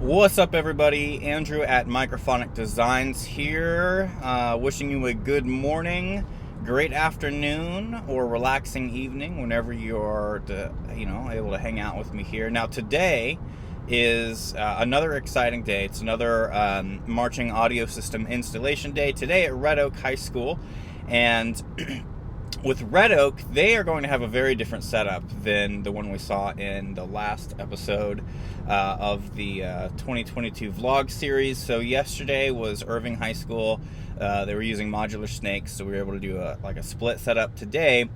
What's up, everybody? Andrew at Microphonic Designs here, wishing you a good morning, great afternoon, or relaxing evening whenever you're, able to hang out with me here. Now, today is another exciting day. It's another marching audio system installation day today at Red Oak High School, and with Red Oak, they are going to have a very different setup than the one we saw in the last episode of the 2022 vlog series. So yesterday was Irving High School. They were using modular snakes, so we were able to do a split setup. Today,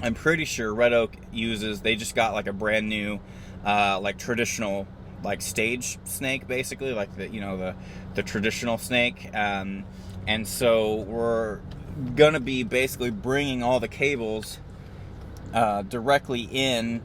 I'm pretty sure Red Oak they just got like a brand new traditional stage snake, basically like the traditional snake, and so we're gonna be basically bringing all the cables directly in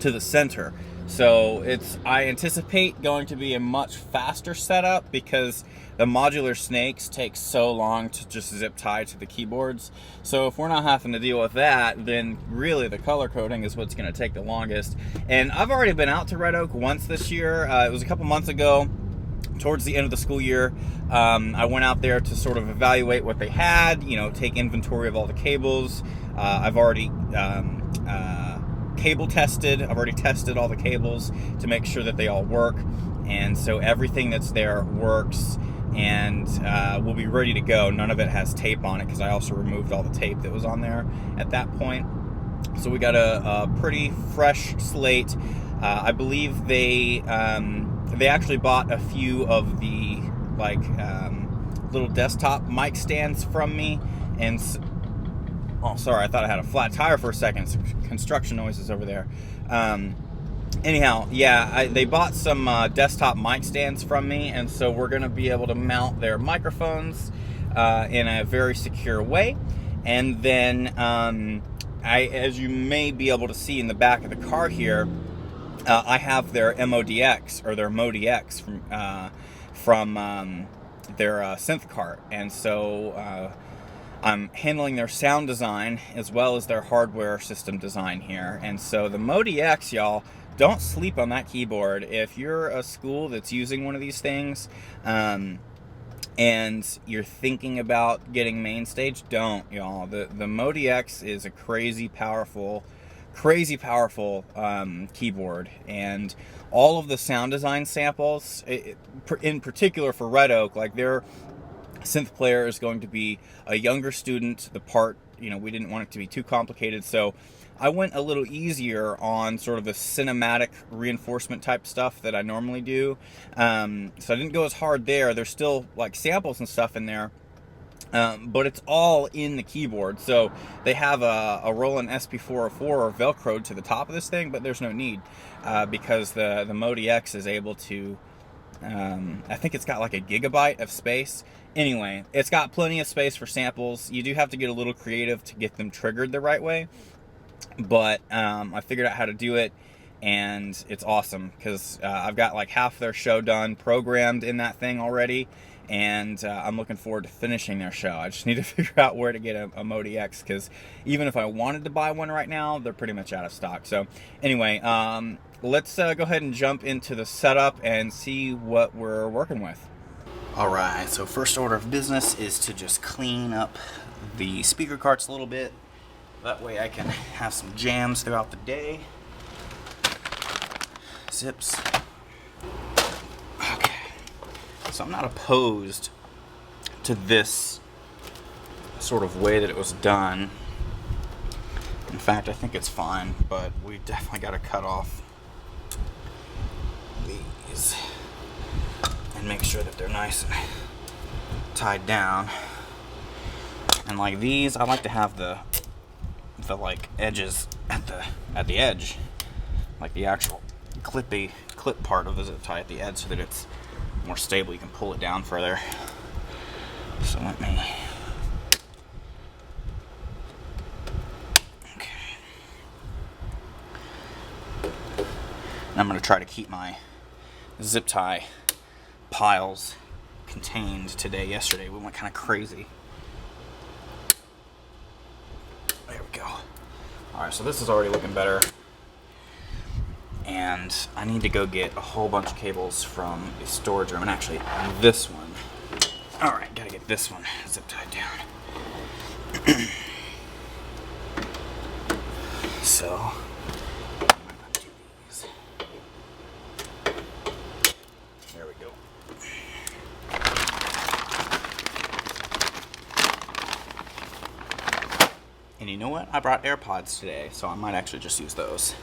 to the center. So I anticipate going to be a much faster setup because the modular snakes take so long to just zip tie to the keyboards. So if we're not having to deal with that, then really the color coding is what's going to take the longest. And I've already been out to Red Oak once this year. It was a couple months ago, towards the end of the school year. I went out there to sort of evaluate what they had, take inventory of all the cables. I've already cable tested. I've already tested all the cables to make sure that they all work. And so everything that's there works and will be ready to go. None of it has tape on it because I also removed all the tape that was on there at that point. So we got a pretty fresh slate. I believe they actually bought a few of the little desktop mic stands from me, and oh, sorry, I thought I had a flat tire for a second. Some construction noises over there. Anyhow, yeah, they bought some desktop mic stands from me, and so we're going to be able to mount their microphones in a very secure way. And then, as you may be able to see in the back of the car here, I have their MODX or their MODX from their synth cart, and so I'm handling their sound design as well as their hardware system design here. And so the MODX, y'all, don't sleep on that keyboard. If you're a school that's using one of these things, and you're thinking about getting main stage, don't, y'all. The MODX is a crazy powerful keyboard, and all of the sound design samples, in particular for Red Oak, like their synth player is going to be a younger student. The part, we didn't want it to be too complicated, so I went a little easier on sort of the cinematic reinforcement type stuff that I normally do. So I didn't go as hard there. There's still samples and stuff in there. But it's all in the keyboard. So they have a Roland SP404 Velcroed to the top of this thing, but there's no need because the MODX is able to, I think it's got a gigabyte of space. Anyway, it's got plenty of space for samples. You do have to get a little creative to get them triggered the right way. But I figured out how to do it, and it's awesome because I've got half their show done, programmed in that thing already. And I'm looking forward to finishing their show. I just need to figure out where to get a MODX, because even if I wanted to buy one right now, they're pretty much out of stock. So anyway, let's go ahead and jump into the setup and see what we're working with. Alright, so first order of business is to just clean up the speaker carts a little bit. That way I can have some jams throughout the day. Zips. So I'm not opposed to this sort of way that it was done. In fact, I think it's fine, but we definitely got to cut off these and make sure that they're nice and tied down. And like these, I like to have the edges at the edge, like the actual clip part of the zip tie at the edge, so that it's more stable. You can pull it down further. So let me. Okay. And I'm going to try to keep my zip tie piles contained today. Yesterday we went kind of crazy. There we go. Alright, so this is already looking better. And I need to go get a whole bunch of cables from a storage room, and actually this one. All right, gotta get this one zip tied down. So, I'm gonna do these. There we go. And you know what? I brought AirPods today, so I might actually just use those.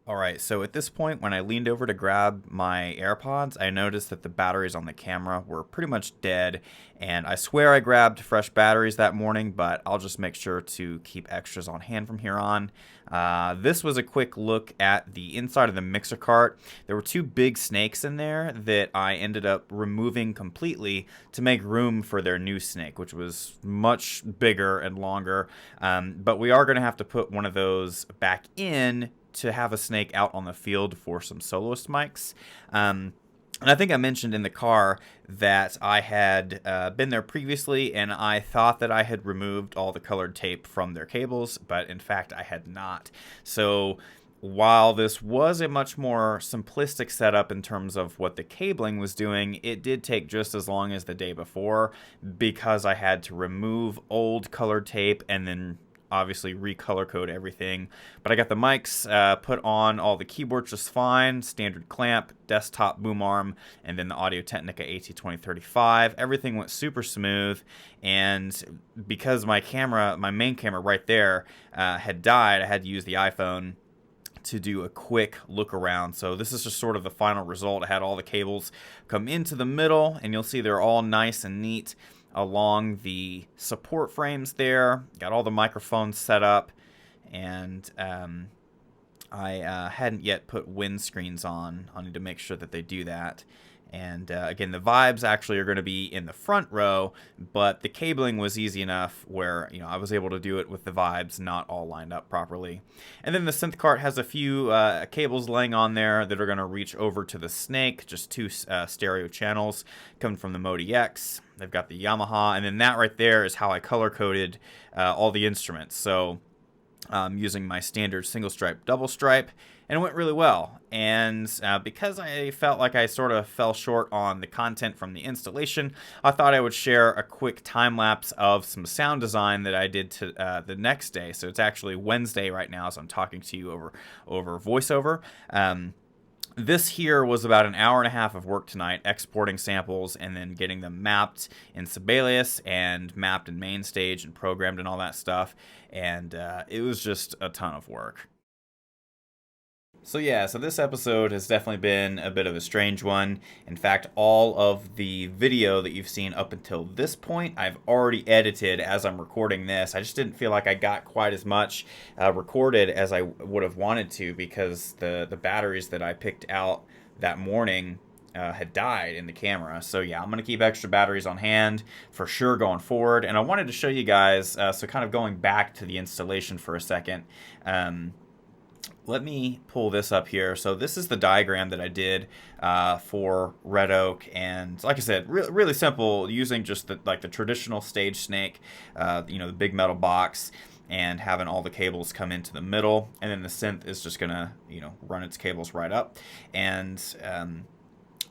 All right, so at this point, when I leaned over to grab my AirPods, I noticed that the batteries on the camera were pretty much dead, and I swear I grabbed fresh batteries that morning, but I'll just make sure to keep extras on hand from here on. This was a quick look at the inside of the mixer cart. There were two big snakes in there that I ended up removing completely to make room for their new snake, which was much bigger and longer, but we are going to have to put one of those back in to have a snake out on the field for some soloist mics. And I think I mentioned in the car that I had been there previously, and I thought that I had removed all the colored tape from their cables, but in fact I had not. So while this was a much more simplistic setup in terms of what the cabling was doing, it did take just as long as the day before, because I had to remove old colored tape and then obviously recolor code everything. But I got the mics put on, all the keyboards just fine, standard clamp, desktop boom arm, and then the Audio-Technica AT2035. Everything went super smooth, and because my main camera right there had died, I had to use the iPhone to do a quick look around. So this is just sort of the final result. I had all the cables come into the middle, and you'll see they're all nice and neat along the support frames there. Got all the microphones set up, and I hadn't yet put windscreens on. I need to make sure that they do that. And again, the vibes actually are going to be in the front row, but the cabling was easy enough where, you know, I was able to do it with the vibes not all lined up properly. And then the synth cart has a few cables laying on there that are going to reach over to the Snake, just two stereo channels coming from the Modi X. They've got the Yamaha, and then that right there is how I color coded all the instruments. So using my standard single stripe, double stripe, and it went really well. And because I felt like I sort of fell short on the content from the installation, I thought I would share a quick time lapse of some sound design that I did to the next day. So it's actually Wednesday right now, so I'm talking to you over voiceover. This here was about an hour and a half of work tonight, exporting samples and then getting them mapped in Sibelius and mapped in MainStage and programmed and all that stuff. And it was just a ton of work. So yeah, so this episode has definitely been a bit of a strange one. In fact, all of the video that you've seen up until this point, I've already edited as I'm recording this. I just didn't feel like I got quite as much recorded as I would have wanted to, because the batteries that I picked out that morning had died in the camera. So yeah, I'm going to keep extra batteries on hand for sure going forward. And I wanted to show you guys, so kind of going back to the installation for a second. Let me pull this up here. So this is the diagram that I did for Red Oak, and like I said, really simple, using just the traditional stage Snake, you know, the big metal box, and having all the cables come into the middle, and then the synth is just gonna, you know, run its cables right up. And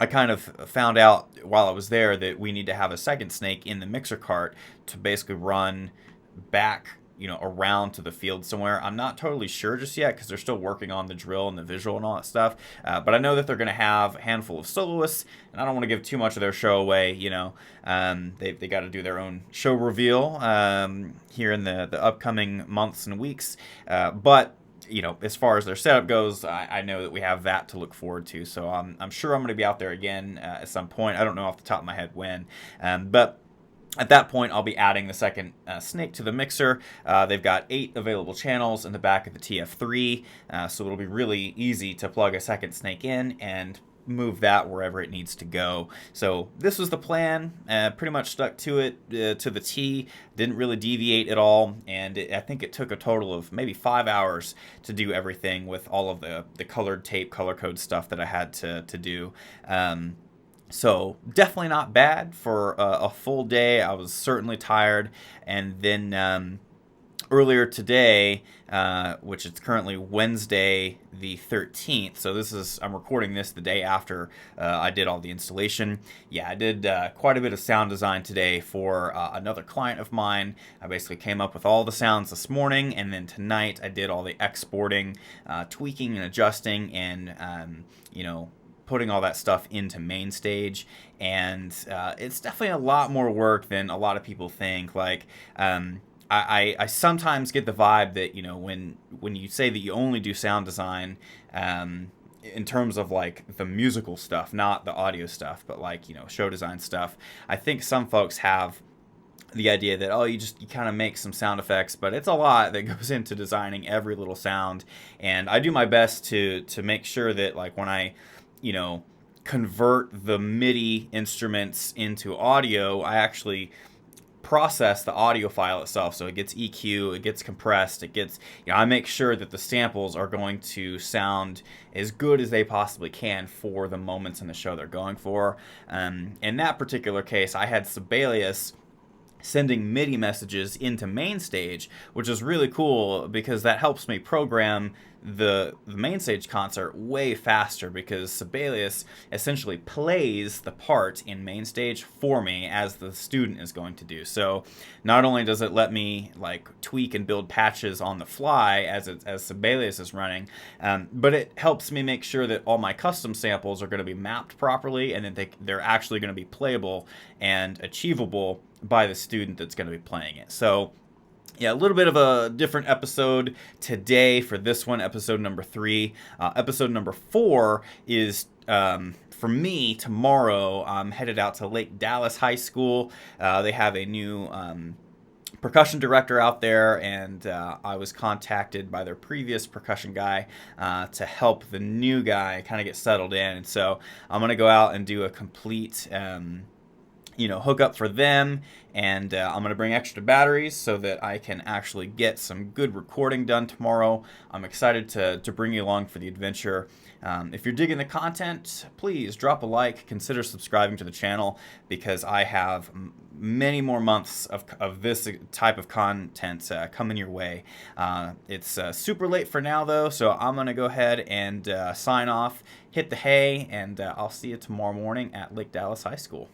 I kind of found out while I was there that we need to have a second Snake in the mixer cart to basically run back, you know, around to the field somewhere. I'm not totally sure just yet, because they're still working on the drill and the visual and all that stuff. But I know that they're going to have a handful of soloists, and I don't want to give too much of their show away. You know, they got to do their own show reveal here in the upcoming months and weeks. But you know, as far as their setup goes, I know that we have that to look forward to. So I'm sure I'm going to be out there again at some point. I don't know off the top of my head when, but at that point, I'll be adding the second Snake to the mixer. They've got 8 available channels in the back of the TF3, so it'll be really easy to plug a second Snake in and move that wherever it needs to go. So this was the plan, pretty much stuck to it to the T, didn't really deviate at all, and I think it took a total of maybe 5 hours to do everything with all of the colored tape, color code stuff that I had to do. So definitely not bad for a full day. I was certainly tired, and then earlier today, which is currently Wednesday the 13th. So I'm recording this the day after I did all the installation. Yeah, I did quite a bit of sound design today for another client of mine. I basically came up with all the sounds this morning, and then tonight I did all the exporting, tweaking and adjusting, and putting all that stuff into main stage. And it's definitely a lot more work than a lot of people think. Like, I sometimes get the vibe that when you say that you only do sound design, in terms of like the musical stuff, not the audio stuff, but like show design stuff, I think some folks have the idea that you kind of make some sound effects, but it's a lot that goes into designing every little sound. And I do my best to make sure that, like, when I convert the MIDI instruments into audio, I actually process the audio file itself, so it gets EQ, it gets compressed, it gets, I make sure that the samples are going to sound as good as they possibly can for the moments in the show they're going for. In that particular case, I had Sibelius sending MIDI messages into main stage, which is really cool because that helps me program the main stage concert way faster, because Sibelius essentially plays the part in main stage for me as the student is going to do. So not only does it let me like tweak and build patches on the fly as Sibelius is running, but it helps me make sure that all my custom samples are going to be mapped properly, and that they're actually going to be playable and achievable by the student that's going to be playing it. So yeah, a little bit of a different episode today for this one, episode number 3. Episode number 4 is, for me, tomorrow. I'm headed out to Lake Dallas High School. They have a new percussion director out there, and I was contacted by their previous percussion guy to help the new guy kind of get settled in. And so I'm going to go out and do a complete hook up for them, and I'm going to bring extra batteries so that I can actually get some good recording done tomorrow. I'm excited to bring you along for the adventure. If you're digging the content, please drop a like, consider subscribing to the channel, because I have many more months of this type of content coming your way. It's super late for now though, so I'm going to go ahead and sign off, hit the hay, and I'll see you tomorrow morning at Lake Dallas High School.